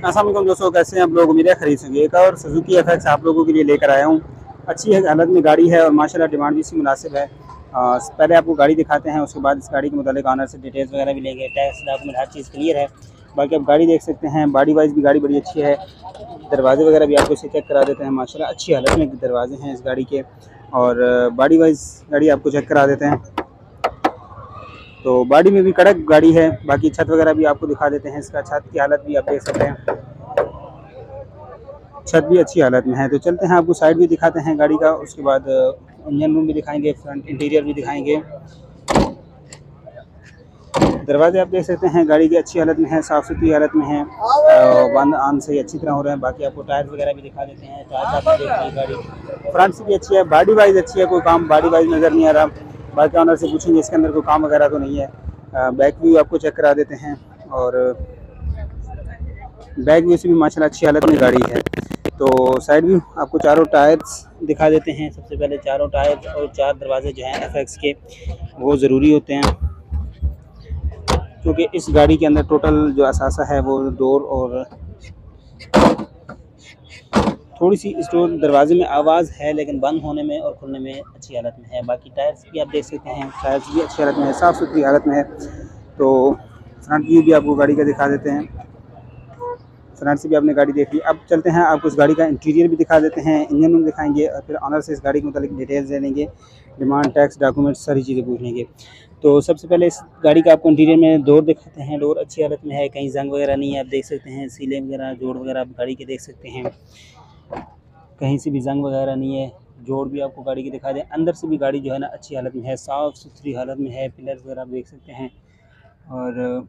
अस्सलाम वालेकुम दोस्तों, कैसे हैं आप लोग? उम्मीद है खरीद सकेंगे। एक और सुजुकी एफएक्स आप लोगों के लिए लेकर आया हूँ। अच्छी हालत में गाड़ी है और माशाल्लाह डिमांड भी इसकी मुनासिब है। पहले आपको गाड़ी दिखाते हैं, उसके बाद इस गाड़ी के मुतालिक ऑनर से डिटेल्स वगैरह भी लेंगे। टैक्स डॉक्यूमेंट हर चीज़ क्लियर है। बाकी आप गाड़ी देख सकते हैं, बॉडी वाइज भी गाड़ी बड़ी अच्छी है। दरवाजे वगैरह भी आपको इसे चेक करा देते हैं। माशाल्लाह अच्छी हालत में दरवाजे हैं इस गाड़ी के, और बॉडी वाइज गाड़ी आपको चेक करा देते हैं। तो बॉडी में भी कड़क गाड़ी है। बाकी छत वगैरह भी आपको दिखा देते हैं। इसका छत की हालत भी आप देख सकते हैं, छत भी अच्छी हालत में है। तो चलते हैं, आपको साइड भी दिखाते हैं गाड़ी का, उसके बाद इंजन रूम भी दिखाएंगे, फ्रंट इंटीरियर भी दिखाएंगे। दरवाजे आप देख सकते हैं गाड़ी की अच्छी हालत में है, साफ़ सुथरी हालत में है, बंद आन से अच्छी तरह हो रहे हैं। बाकी आपको टायर वगैरह भी दिखा देते हैं। टायर आप देख लीजिए, गाड़ी फ्रंट से भी अच्छी है, बॉडी वाइज अच्छी है, कोई काम बॉडी वाइज नज़र नहीं आ रहा। बाकी ऑनर से पूछेंगे इसके अंदर कोई काम वगैरह तो नहीं है। बैक व्यू आपको चेक करा देते हैं, और बैक व्यू से भी माशाल्लाह अच्छी हालत में गाड़ी है। तो साइड व्यू आपको चारों टायर्स दिखा देते हैं। सबसे पहले चारों टायर्स और चार दरवाजे जो हैं एफएक्स के, वो ज़रूरी होते हैं, क्योंकि इस गाड़ी के अंदर टोटल जो असासा है वो डोर और थोड़ी सी इस डोर दरवाजे में आवाज़ है, लेकिन बंद होने में और खुलने में अच्छी हालत में है। बाकी टायर्स भी आप देख सकते हैं, टायर्स भी अच्छी हालत में है, साफ़ सुथरी हालत में है। तो फ्रंट व्यू भी आपको गाड़ी का दिखा देते हैं। फ्रंट से भी आपने गाड़ी देख ली। अब चलते हैं, आपको इस गाड़ी का इंटीरियर भी दिखा देते हैं, इंजन रूम दिखाएंगे, और फिर ऑनर से इस गाड़ी के मतलब डिटेल्स ले लेंगे, डिमांड टैक्स डॉक्यूमेंट सारी चीज़ें पूछ लेंगे। तो सबसे पहले इस गाड़ी का आपको इंटीरियर में डोर दिखाते हैं। डोर अच्छी हालत में है, कहीं जंग वगैरह नहीं है, आप देख सकते हैं। सीले वगैरह जोड़ वगैरह आप गाड़ी के देख सकते हैं, कहीं से भी जंग वगैरह नहीं है। जोड़ भी आपको गाड़ी के दिखा दें। अंदर से भी गाड़ी जो है ना अच्छी हालत में है, साफ़ सुथरी हालत में है। पिलर्स वगैरह आप देख सकते हैं, और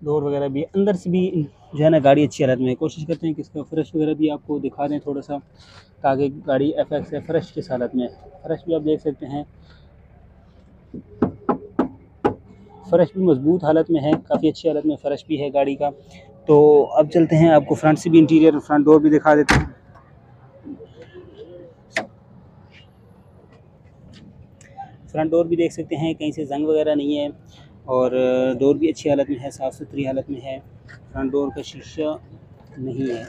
डोर वगैरह भी अंदर से भी जो है ना गाड़ी अच्छी हालत में है। कोशिश करते हैं कि इसका फ्रेश वगैरह भी आपको दिखा दें थोड़ा सा, ताकि गाड़ी एफएक्स है फ्रेश किस हालत में है। फ्रेश भी आप देख सकते हैं, फ़र्श भी मजबूत हालत में है, काफ़ी अच्छी हालत में फ़र्श भी है गाड़ी का। तो अब चलते हैं, आपको फ्रंट से भी इंटीरियर फ्रंट डोर भी दिखा देते हैं। फ्रंट डोर भी देख सकते हैं, कहीं से जंग वगैरह नहीं है, और डोर भी अच्छी हालत में है, साफ़ सुथरी हालत में है। फ्रंट डोर का शीशा नहीं है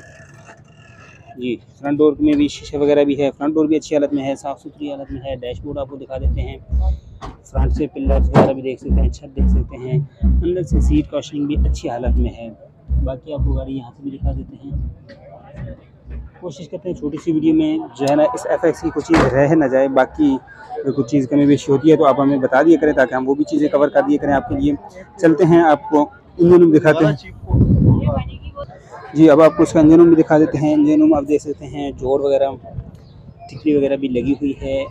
जी, फ्रंट डोर में भी शीशे वगैरह भी है। फ्रंट डोर भी अच्छी हालत में है, साफ़ सुथरी हालत में है। डैशबोर्ड आपको दिखा देते हैं। फ्रंट से पिलर्स वगैरह भी देख सकते हैं, छत देख सकते हैं। अंदर से सीट कॉशनिंग भी अच्छी हालत में है। बाकी आपको गाड़ी यहाँ से भी दिखा देते हैं। कोशिश करते हैं छोटी सी वीडियो में जो है ना इस एफएक्स की कुछ चीज़ रह ना जाए। बाकी कुछ चीज़ कमी बेशी होती है तो आप हमें बता दिया करें, ताकि हम वो भी चीज़ें कवर कर दिया करें आपके लिए। चलते हैं, आपको इंजन रूम दिखाते हैं जी। अब आपको उसका इंजन रूम भी दिखा देते हैं। इंजन रूम आप देख सकते हैं, जोड़ वगैरह टिकली वगैरह भी लगी हुई है।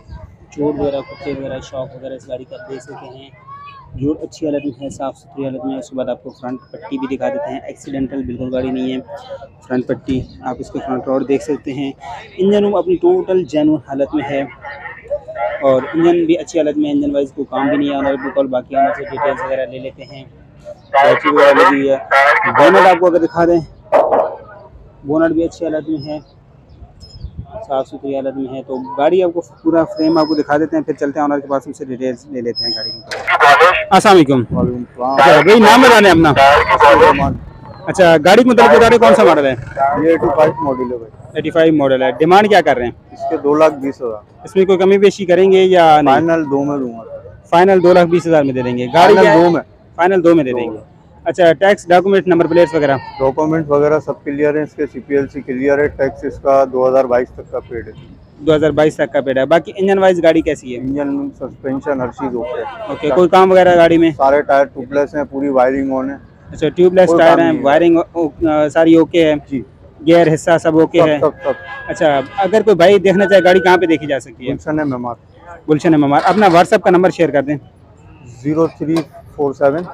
चोट वगैरह कुत्ते वगैरह शॉक वगैरह इस गाड़ी का आप देख सकते हैं। जोड़ अच्छी हालत में है, साफ़ सुथरी हालत में है। उसके बाद आपको फ्रंट पट्टी भी दिखा देते हैं, एक्सीडेंटल बिल्कुल गाड़ी नहीं है। फ्रंट पट्टी आप इसके फ्रंट रोड देख सकते हैं। इंजन रूम अपनी टोटल जेन्युइन हालत में है, और इंजन भी अच्छी हालत में है। इंजन वाइज कोई काम भी नहीं है ऑनर बिल्कुल। बाकी ऑनर से डिटेल्स वगैरह ले लेते हैं। बैटरी वगैरह लगी हुई है। बोनट आपको अगर दिखा दें, बोनट भी अच्छी हालत में है, साफ़ सुथरी हालत में है। तो गाड़ी आपको पूरा फ्रेम आपको दिखा देते हैं, फिर चलते हैं ऑनर के पास, उनसे डिटेल्स ले लेते हैं गाड़ी की। अस्सलाम वालेकुम। अच्छा भाई, नाम बताने अपना। अच्छा, गाड़ी को मतलब बता रहे कौन सा मॉडल है? ये 85 मॉडल है भाई। 85 मॉडल है। डिमांड क्या कर रहे हैं इसके 2,20,000। इसमें कोई कमी पेशी करेंगे या नहीं? फाइनल 2 में दूंगा। फाइनल 2,20,000 में दे देंगे। गाड़ी फाइनल 2 में, फाइनल 2 में दे देंगे। अच्छा, टैक्स डॉक्यूमेंट नंबर प्लेट्स वगैरह? डॉक्यूमेंट वगैरह सब क्लियर है। इसके CPLC क्लियर है। टैक्स इसका 2022 तक का पेड है। 2022 तक का पेड है। बाकी इंजन वाइज गाड़ी कैसी है? इंजन, सस्पेंशन, हर चीज़ ओके। ओके, कोई काम वगैरह गाड़ी में? सारे टायर ट्यूबलेस हैं, पूरी वायरिंग ऑन है। अच्छा, ट्यूबलेस टायर हैं, वायरिंग सारी ओके है जी। गियर हिस्सा सब ओके है? सब। अच्छा, अगर कोई भाई देखना चाहे गाड़ी कहाँ पे देखी जा सकती है? गुलशन है मेमार। गुलशन है मेमार। अपना व्हाट्सएप का नंबर शेयर कर दें। 0347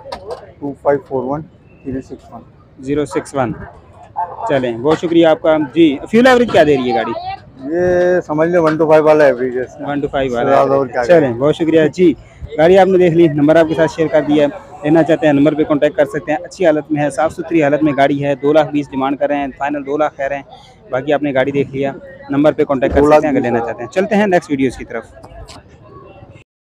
2541 361 061। चलें, बहुत शुक्रिया आपका जी। फ्यूल एवरेज क्या दे रही है गाड़ी? ये समझ लो 1 to 5 वाला एवरेज है। 1 to 5 वाला। चलें, बहुत शुक्रिया जी। गाड़ी आपने देख ली, नंबर आपके साथ शेयर कर दिया है। लेना चाहते हैं नंबर पे कांटेक्ट कर सकते हैं। अच्छी हालत में है, साफ़ सुथरी हालत में गाड़ी है। 2,20,000 डिमांड कर रहे हैं, फाइनल 2 लाख कह रहे हैं। बाकी आपने गाड़ी देख लिया, नंबर पे कांटेक्ट कर सकते हैं अगर लेना चाहते हैं। चलते हैं नेक्स्ट वीडियोज़ की तरफ।